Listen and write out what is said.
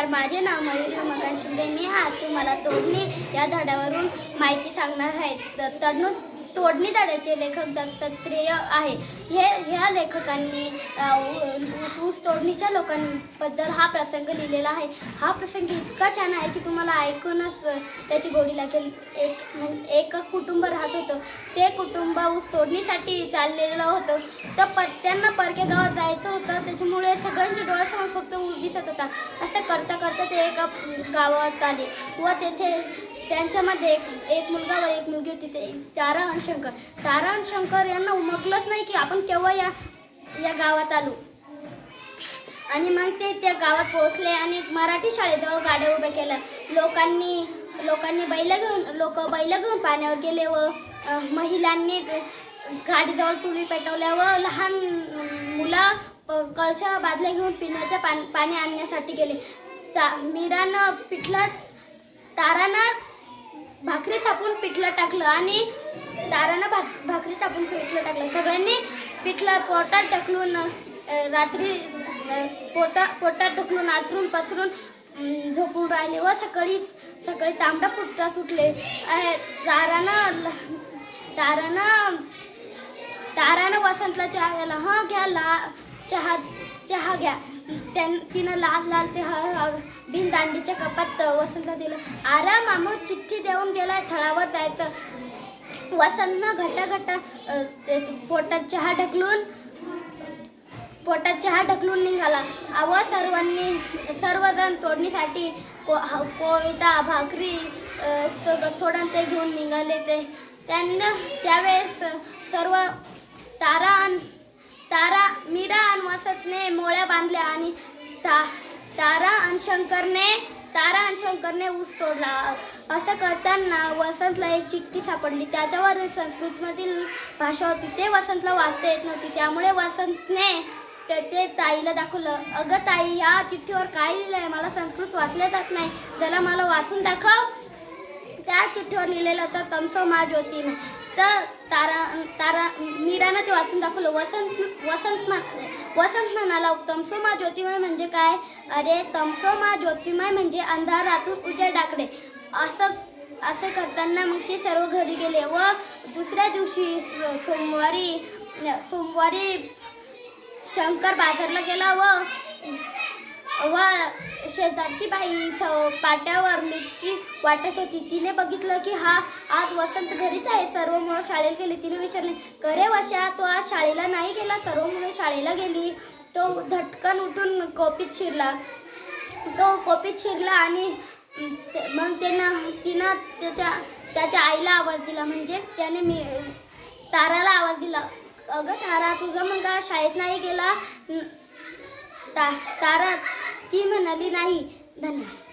नमस्कार, माझे नाव मयूरी उमाकांत शिंदे. मी आज तुम्हाला तोडणी या धड्यावरून माहिती सांगणार आहे. तोडणी धड्याचे लेखक दत्तात्रेय आहे. ह्या लेखकांनी ऊस तोडणीच्या लोकांबद्दल हा प्रसंग लिहिलेला आहे. हा प्रसंग इतका छान आहे की तुम्हाला ऐकूनच त्याची गोडी लागेल. एक कुटुंब राहत होतं. ते कुटुंब ऊस तोडणीसाठी चाललेलं होतं. तर त्यांना परक्या गावात जायचं होतं. त्याच्यामुळे सगळ्यांच्या डोळ्यासमोर फक्त ऊस दिसत होता. असं करता करता ते एका गावात आले व तेथे त्यांच्यामध्ये एक मुलगा व एक मुलगी होती. ते तारा आणि शंकर यांना उमगलंच नाही की आपण केव्हा या गावात आलो. आणि मग ते त्या गावात पोहोचले आणि मराठी शाळेजवळ गाड्या उभ्या केल्या. लोकांनी बैल घेऊन पाण्यावर गेले व महिलांनी गाडीजवळ चुली पेटवल्या व लहान मुलं कळशा बादल्या घेऊन पिण्याच्या पाणी आणण्यासाठी गेले. तारानं भाकरी थापून पिठलं टाकलं आणि भाकरी थापून पिठलं टाकलं. सगळ्यांनी पिठलं पोटात ढकलून आथरून पसरून झोपून राहिले व सकाळी तांबडा फुटता सुटले. तारानं वसंतला चहा घ्यायला. हा घ्या चहा घ्या. तिनं लाल चहा बिनदांडीच्या कपात वसंतला दिलं. आराम मामा चिठ्ठी देऊन गेलाय, थळावर जायचं. वसंतनं घट्टा पोटात चहा ढकलून निघाला. सर्वजण तोडणीसाठी कोयता भाकरी थोडं ते घेऊन निघाले. त्यावेळेस सर्व मीरा आणि वसंतने मोळ्या बांधल्या आणि तारा आणि शंकरने ऊस तोडला. असं करताना वसंतला एक चिठ्ठी सापडली. त्याच्यावर संस्कृतमधील भाषा होती. ते वसंतला वाचता येत नव्हती. त्यामुळे वसंतने ते ताईला दाखवलं. अगं ताई, या चिठ्ठीवर काय लिहिलंय? मला संस्कृत वाचल्या जात नाही, जरा मला वाचून दाखव. त्या चिठ्ठीवर लिहिलेलं होतं तमसो मा ज्योतिर्मय. तर मीरानं ते वाचून दाखवलं. वसंत म्हणाला, तमसो मा ज्योतिर्मय म्हणजे काय? अरे, तमसो मा ज्योतिर्मय म्हणजे अंधारातून उजेडाकडे. असं करताना मग ते सर्व घरी गेले व दुसऱ्या दिवशी सोमवारी शंकर बाजारला गेला व शेजारची बाई पाट्यावर मिरची वाटत होती. तिने बघितलं की आज वसंत घरीच आहे. सर्व मुलं शाळेला गेली. तिने विचारले, करे वशा, तो आज शाळेला नाही गेला? सर्व मुलं शाळेला गेली. तो धटकन उठून कोपीत शिरला आणि मग तिनं त्याच्या आईला आवाज दिला. म्हणजे त्याने ताराला आवाज दिला. अगं तारा, तुझा मुलगा शाळेत नाही गेला? तारा ती म्हणाली, नाही. धन्यवाद.